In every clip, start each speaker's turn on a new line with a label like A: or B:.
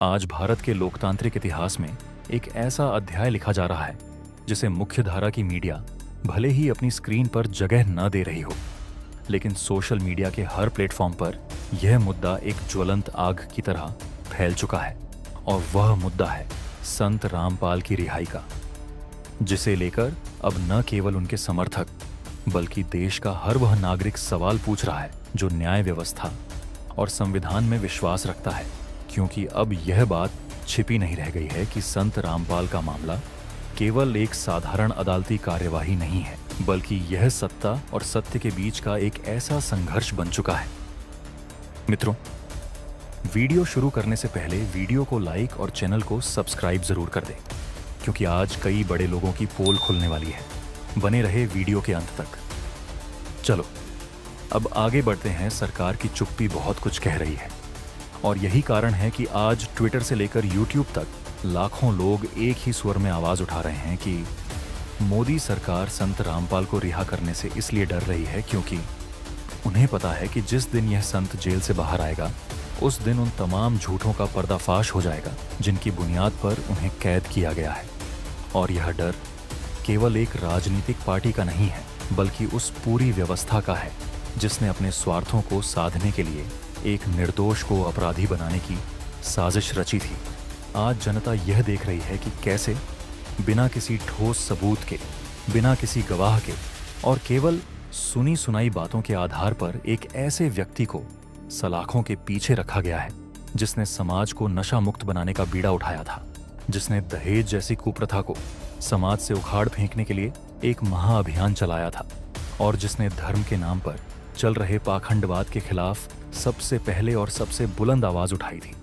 A: आज भारत के लोकतांत्रिक इतिहास में एक ऐसा अध्याय लिखा जा रहा है जिसे मुख्यधारा की मीडिया भले ही अपनी स्क्रीन पर जगह न दे रही हो, लेकिन सोशल मीडिया के हर प्लेटफॉर्म पर यह मुद्दा एक ज्वलंत आग की तरह फैल चुका है। और वह मुद्दा है संत रामपाल की रिहाई का, जिसे लेकर अब न केवल उनके समर्थक बल्कि देश का हर वह नागरिक सवाल पूछ रहा है जो न्याय व्यवस्था और संविधान में विश्वास रखता है। क्योंकि अब यह बात छिपी नहीं रह गई है कि संत रामपाल का मामला केवल एक साधारण अदालती कार्यवाही नहीं है, बल्कि यह सत्ता और सत्य के बीच का एक ऐसा संघर्ष बन चुका है। मित्रों, वीडियो शुरू करने से पहले वीडियो को लाइक और चैनल को सब्सक्राइब जरूर कर दें, क्योंकि आज कई बड़े लोगों की पोल खुलने वाली है। बने रहे वीडियो के अंत तक। चलो अब आगे बढ़ते हैं। सरकार की चुप्पी बहुत कुछ कह रही है, और यही कारण है कि आज ट्विटर से लेकर यूट्यूब तक लाखों लोग एक ही स्वर में आवाज उठा रहे हैं कि मोदी सरकार संत रामपाल को रिहा करने से इसलिए डर रही है क्योंकि उन्हें पता है कि जिस दिन यह संत जेल से बाहर आएगा उस दिन उन तमाम झूठों का पर्दाफाश हो जाएगा जिनकी बुनियाद पर उन्हें कैद किया गया है। और यह डर केवल एक राजनीतिक पार्टी का नहीं है, बल्कि उस पूरी व्यवस्था का है जिसने अपने स्वार्थों को साधने के लिए एक निर्दोष को अपराधी बनाने की साजिश रची थी। आज जनता यह देख रही है कि कैसे बिना किसी ठोस सबूत के, बिना किसी गवाह के और केवल सुनी सुनाई बातों के आधार पर एक ऐसे व्यक्ति को सलाखों के पीछे रखा गया है जिसने समाज को नशा मुक्त बनाने का बीड़ा उठाया था, जिसने दहेज जैसी कुप्रथा को समाज से उखाड़ फेंकने के लिए एक महाअभियान चलाया था, और जिसने धर्म के नाम पर चल रहे पाखंडवाद के खिलाफ सबसे पहले और सबसे बुलंद आवाज उठाई थी।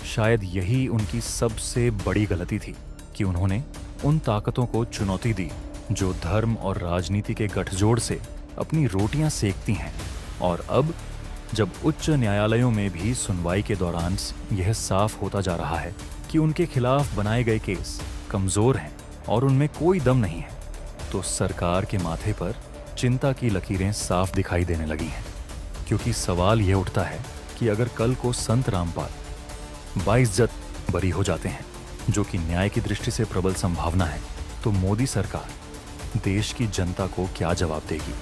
A: शायद यही उनकी सबसे बड़ी गलती थी कि उन्होंने उन ताकतों को चुनौती दी जो धर्म और राजनीति के गठजोड़ से अपनी रोटियां सेकती हैं। और अब जब उच्च न्यायालयों में भी सुनवाई के दौरान यह साफ होता जा रहा है कि उनके खिलाफ बनाए गए केस कमजोर हैं और उनमें कोई दम नहीं है, तो सरकार के माथे पर चिंता की लकीरें साफ दिखाई देने लगी हैं। क्योंकि सवाल यह उठता है कि अगर कल को संत रामपाल बाइज्जत बरी हो जाते हैं, जो कि न्याय की दृष्टि से प्रबल संभावना है, तो मोदी सरकार देश की जनता को क्या जवाब देगी?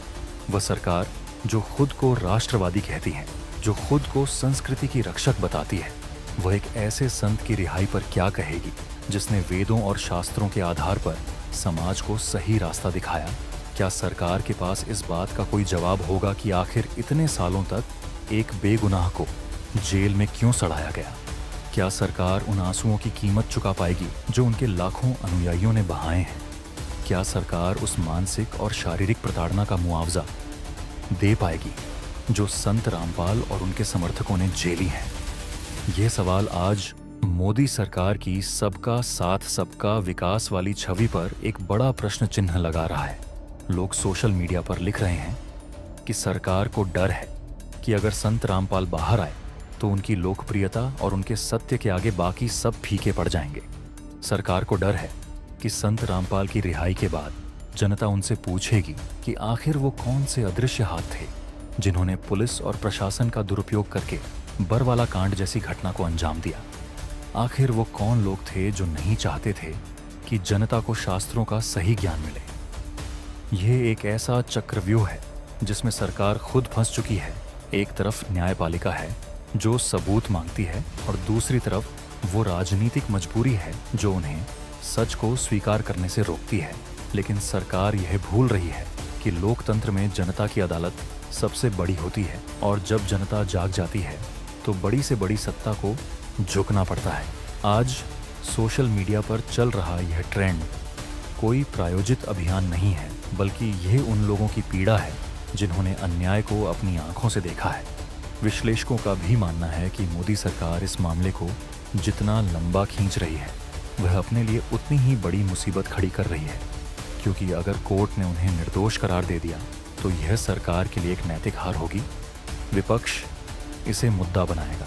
A: वह सरकार जो खुद को राष्ट्रवादी कहती है, जो खुद को संस्कृति की रक्षक बताती है, वह एक ऐसे संत की रिहाई पर क्या कहेगी जिसने वेदों और शास्त्रों के आधार पर समाज को सही रास्ता दिखाया? क्या सरकार के पास इस बात का कोई जवाब होगा कि आखिर इतने सालों तक एक बेगुनाह को जेल में क्यों सड़ाया गया? क्या सरकार उन आंसुओं की कीमत चुका पाएगी जो उनके लाखों अनुयायियों ने बहाए हैं? क्या सरकार उस मानसिक और शारीरिक प्रताड़ना का मुआवजा दे पाएगी जो संत रामपाल और उनके समर्थकों ने झेली है? ये सवाल आज मोदी सरकार की सबका साथ सबका विकास वाली छवि पर एक बड़ा प्रश्न चिन्ह लगा रहा है। लोग सोशल मीडिया पर लिख रहे हैं कि सरकार को डर है कि अगर संत रामपाल बाहर आए तो उनकी लोकप्रियता और उनके सत्य के आगे बाकी सब फीके पड़ जाएंगे। सरकार को डर है कि संत रामपाल की रिहाई के बाद जनता उनसे पूछेगी कि आखिर वो कौन से अदृश्य हाथ थे जिन्होंने पुलिस और प्रशासन का दुरुपयोग करके बरवाला कांड जैसी घटना को अंजाम दिया। आखिर वो कौन लोग थे जो नहीं चाहते थे कि जनता को शास्त्रों का सही ज्ञान मिले? यह एक ऐसा चक्रव्यूह है जिसमें सरकार खुद फंस चुकी है। एक तरफ न्यायपालिका है जो सबूत मांगती है, और दूसरी तरफ वो राजनीतिक मजबूरी है जो उन्हें सच को स्वीकार करने से रोकती है। लेकिन सरकार यह भूल रही है कि लोकतंत्र में जनता की अदालत सबसे बड़ी होती है, और जब जनता जाग जाती है तो बड़ी से बड़ी सत्ता को झुकना पड़ता है। आज सोशल मीडिया पर चल रहा यह ट्रेंड कोई प्रायोजित अभियान नहीं है, बल्कि यह उन लोगों की पीड़ा है जिन्होंने अन्याय को अपनी आंखों से देखा है। विश्लेषकों का भी मानना है कि मोदी सरकार इस मामले को जितना लंबा खींच रही है, वह अपने लिए उतनी ही बड़ी मुसीबत खड़ी कर रही है। क्योंकि अगर कोर्ट ने उन्हें निर्दोष करार दे दिया तो यह सरकार के लिए एक नैतिक हार होगी। विपक्ष इसे मुद्दा बनाएगा,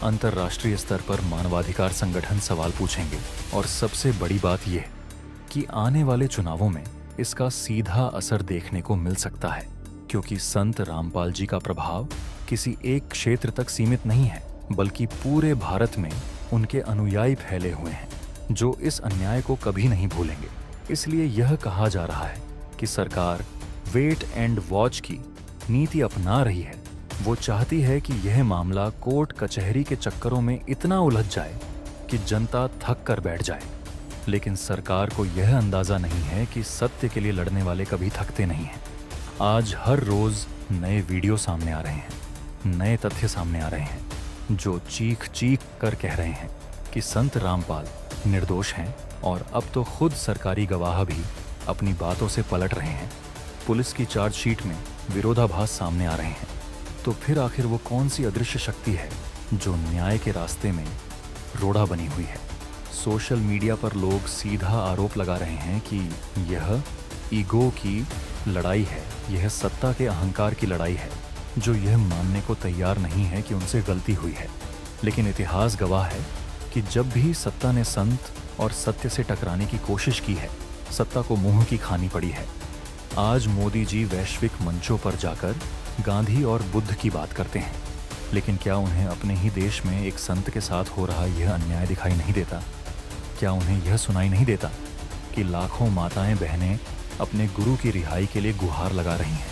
A: अंतर्राष्ट्रीय स्तर पर मानवाधिकार संगठन सवाल पूछेंगे, और सबसे बड़ी बात यह कि आने वाले चुनावों में इसका सीधा असर देखने को मिल सकता है। क्योंकि संत रामपाल जी का प्रभाव किसी एक क्षेत्र तक सीमित नहीं है, बल्कि पूरे भारत में उनके अनुयायी फैले हुए हैं जो इस अन्याय को कभी नहीं भूलेंगे। इसलिए यह कहा जा रहा है कि सरकार वेट एंड वॉच की नीति अपना रही है। वो चाहती है कि यह मामला कोर्ट कचहरी के चक्करों में इतना उलझ जाए कि जनता थक कर बैठ जाए। लेकिन सरकार को यह अंदाजा नहीं है कि सत्य के लिए लड़ने वाले कभी थकते नहीं हैं। आज हर रोज नए वीडियो सामने आ रहे हैं, नए तथ्य सामने आ रहे हैं जो चीख चीख कर कह रहे हैं कि संत रामपाल निर्दोष हैं। और अब तो खुद सरकारी गवाह भी अपनी बातों से पलट रहे हैं। पुलिस की चार्जशीट में विरोधाभास सामने आ रहे हैं। तो फिर आखिर वो कौन सी अदृश्य शक्ति है जो न्याय के रास्ते में रोड़ा बनी हुई है? सोशल मीडिया पर लोग सीधा आरोप लगा रहे हैं कि यह ईगो की लड़ाई है, यह सत्ता के अहंकार की लड़ाई है, जो यह मानने को तैयार नहीं है कि उनसे गलती हुई है। लेकिन इतिहास गवाह है कि जब भी सत्ता ने संत और सत्य से टकराने की कोशिश की है, सत्ता को मुंह की खानी पड़ी है। आज मोदी जी वैश्विक मंचों पर जाकर गांधी और बुद्ध की बात करते हैं, लेकिन क्या उन्हें अपने ही देश में एक संत के साथ हो रहा यह अन्याय दिखाई नहीं देता? क्या उन्हें यह सुनाई नहीं देता कि लाखों माताएं बहनें अपने गुरु की रिहाई के लिए गुहार लगा रही हैं?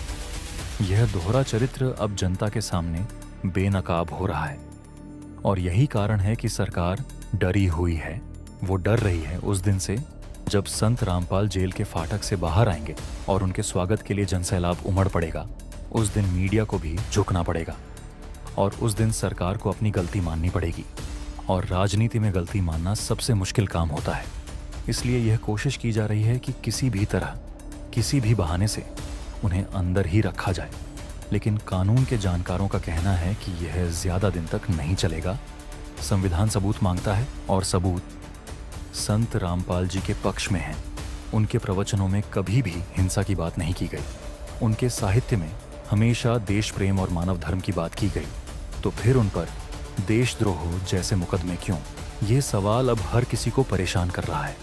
A: यह दोहरा चरित्र अब जनता के सामने बेनकाब हो रहा है। और यही कारण है कि सरकार डरी हुई है। वो डर रही है उस दिन से जब संत रामपाल जेल के फाटक से बाहर आएंगे और उनके स्वागत के लिए जनसैलाब उमड़ पड़ेगा। उस दिन मीडिया को भी झुकना पड़ेगा और उस दिन सरकार को अपनी गलती माननी पड़ेगी। और राजनीति में गलती मानना सबसे मुश्किल काम होता है। इसलिए यह कोशिश की जा रही है कि किसी भी तरह, किसी भी बहाने से उन्हें अंदर ही रखा जाए। लेकिन कानून के जानकारों का कहना है कि यह ज्यादा दिन तक नहीं चलेगा। संविधान सबूत मांगता है और सबूत संत रामपाल जी के पक्ष में है। उनके प्रवचनों में कभी भी हिंसा की बात नहीं की गई। उनके साहित्य में हमेशा देश प्रेम और मानव धर्म की बात की गई। तो फिर उन पर देशद्रोह जैसे मुकदमे क्यों? ये सवाल अब हर किसी को परेशान कर रहा है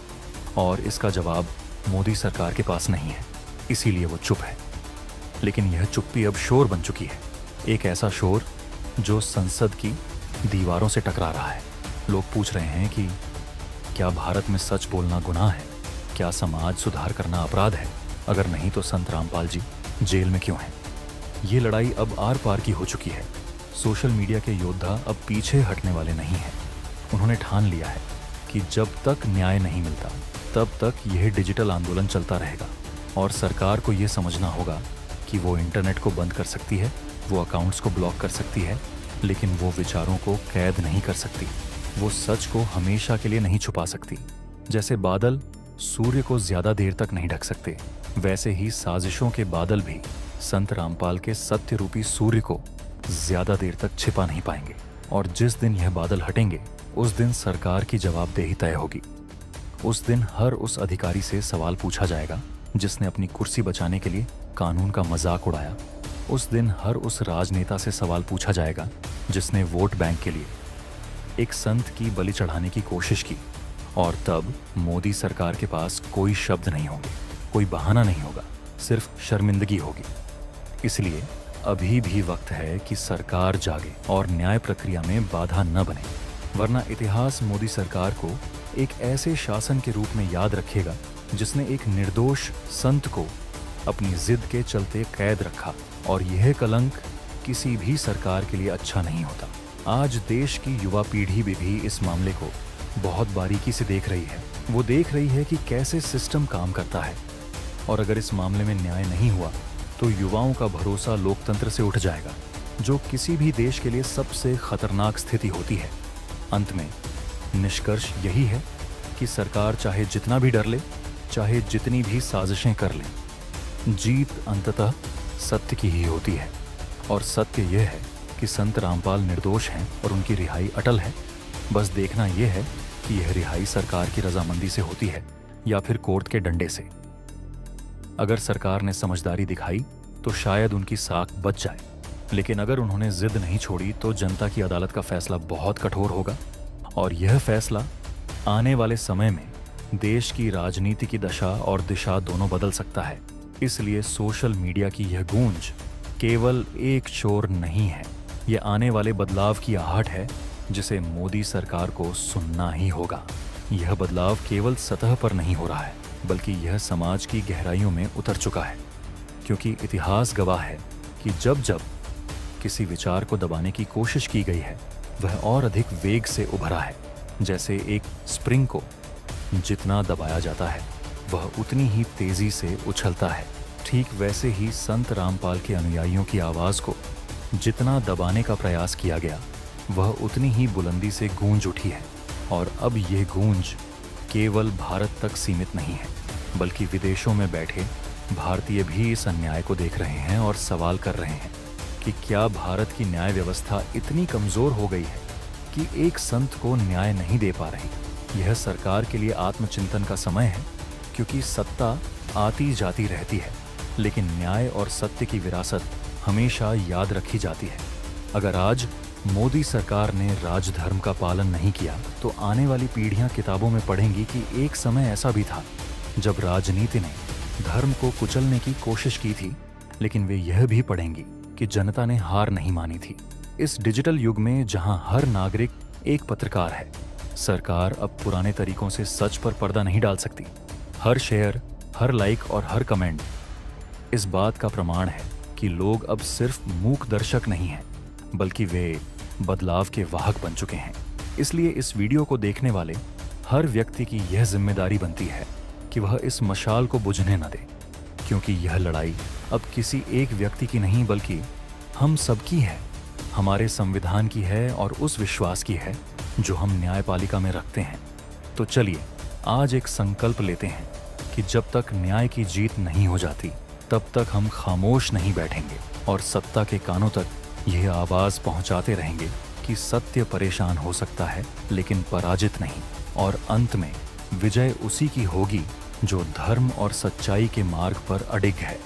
A: और इसका जवाब मोदी सरकार के पास नहीं है। इसीलिए वो चुप है। लेकिन यह चुप्पी अब शोर बन चुकी है, एक ऐसा शोर जो संसद की दीवारों से टकरा रहा है। लोग पूछ रहे हैं कि क्या भारत में सच बोलना गुनाह है? क्या समाज सुधार करना अपराध है? अगर नहीं तो संत रामपाल जी जेल में क्यों हैं? ये लड़ाई अब आर पार की हो चुकी है। सोशल मीडिया के योद्धा अब पीछे हटने वाले नहीं हैं। उन्होंने ठान लिया है कि जब तक न्याय नहीं मिलता तब तक यह डिजिटल आंदोलन चलता रहेगा। और सरकार को यह समझना होगा कि वो इंटरनेट को बंद कर सकती है, वो अकाउंट्स को ब्लॉक कर सकती है, लेकिन वो विचारों को कैद नहीं कर सकती। वो सच को हमेशा के लिए नहीं छुपा सकती। जैसे बादल सूर्य को ज्यादा देर तक नहीं ढक सकते, वैसे ही साजिशों के बादल भी संत रामपाल के सत्य रूपी सूर्य को ज्यादा देर तक छिपा नहीं पाएंगे। और जिस दिन यह बादल हटेंगे उस दिन सरकार की जवाबदेही तय होगी। उस दिन हर उस अधिकारी से सवाल पूछा जाएगा जिसने अपनी कुर्सी बचाने के लिए कानून का मजाक उड़ाया। उस दिन हर उस राजनेता से सवाल पूछा जाएगा जिसने वोट बैंक के लिए एक संत की बलि चढ़ाने की कोशिश की। और तब मोदी सरकार के पास कोई शब्द नहीं होंगे, कोई बहाना नहीं होगा, सिर्फ शर्मिंदगी होगी। इसलिए अभी भी वक्त है कि सरकार जागे और न्याय प्रक्रिया में बाधा न बने, वरना इतिहास मोदी सरकार को एक ऐसे शासन के रूप में याद रखेगा जिसने एक निर्दोष संत को अपनी जिद के चलते कैद रखा। और यह कलंक किसी भी सरकार के लिए अच्छा नहीं होता। आज देश की युवा पीढ़ी भी इस मामले को बहुत बारीकी से देख रही है। वो देख रही है कि कैसे सिस्टम काम करता है। और अगर इस मामले में न्याय नहीं हुआ तो युवाओं का भरोसा लोकतंत्र से उठ जाएगा, जो किसी भी देश के लिए सबसे खतरनाक स्थिति होती है। अंत में निष्कर्ष यही है कि सरकार चाहे जितना भी डर ले, चाहे जितनी भी साजिशें कर ले, जीत अंततः सत्य की ही होती है। और सत्य यह है कि संत रामपाल निर्दोष हैं और उनकी रिहाई अटल है। बस देखना यह है कि यह रिहाई सरकार की रजामंदी से होती है या फिर कोर्ट के डंडे से। अगर सरकार ने समझदारी दिखाई तो शायद उनकी साख बच जाए, लेकिन अगर उन्होंने जिद नहीं छोड़ी तो जनता की अदालत का फैसला बहुत कठोर होगा। और यह फैसला आने वाले समय में देश की राजनीति की दशा और दिशा दोनों बदल सकता है। इसलिए सोशल मीडिया की यह गूंज केवल एक शोर नहीं है, यह आने वाले बदलाव की आहट है जिसे मोदी सरकार को सुनना ही होगा। यह बदलाव केवल सतह पर नहीं हो रहा है, बल्कि यह समाज की गहराइयों में उतर चुका है। क्योंकि इतिहास गवाह है कि जब जब किसी विचार को दबाने की कोशिश की गई है, वह और अधिक वेग से उभरा है। जैसे एक स्प्रिंग को जितना दबाया जाता है, वह उतनी ही तेजी से उछलता है। ठीक वैसे ही संत रामपाल के अनुयायियों की आवाज को जितना दबाने का प्रयास किया गया, वह उतनी ही बुलंदी से गूंज उठी है। और अब यह गूंज केवल भारत तक सीमित नहीं है, बल्कि विदेशों में बैठे भारतीय भी इस अन्याय को देख रहे हैं और सवाल कर रहे हैं कि क्या भारत की न्याय व्यवस्था इतनी कमजोर हो गई है कि एक संत को न्याय नहीं दे पा रही। यह सरकार के लिए आत्मचिंतन का समय है, क्योंकि सत्ता आती जाती रहती है, लेकिन न्याय और सत्य की विरासत हमेशा याद रखी जाती है। अगर आज मोदी सरकार ने राजधर्म का पालन नहीं किया, तो आने वाली पीढ़ियां किताबों में पढ़ेंगी कि एक समय ऐसा भी था जब राजनीति ने धर्म को कुचलने की कोशिश की थी, लेकिन वे यह भी पढ़ेंगी कि जनता ने हार नहीं मानी थी। इस डिजिटल युग में जहां हर नागरिक एक पत्रकार है, सरकार अब पुराने तरीकों से सच पर पर्दा नहीं डाल सकती। हर शेयर, हर लाइक और हर कमेंट इस बात का प्रमाण है कि लोग अब सिर्फ मूक दर्शक नहीं हैं, बल्कि वे बदलाव के वाहक बन चुके हैं। इसलिए इस वीडियो को देखने वाले हर व्यक्ति की यह जिम्मेदारी बनती है कि वह इस मशाल को बुझने न दे, क्योंकि यह लड़ाई अब किसी एक व्यक्ति की नहीं, बल्कि हम सबकी है, हमारे संविधान की है और उस विश्वास की है जो हम न्यायपालिका में रखते हैं। तो चलिए आज एक संकल्प लेते हैं कि जब तक न्याय की जीत नहीं हो जाती, तब तक हम खामोश नहीं बैठेंगे और सत्ता के कानों तक यह आवाज पहुंचाते रहेंगे कि सत्य परेशान हो सकता है, लेकिन पराजित नहीं। और अंत में विजय उसी की होगी जो धर्म और सच्चाई के मार्ग पर अडिग है।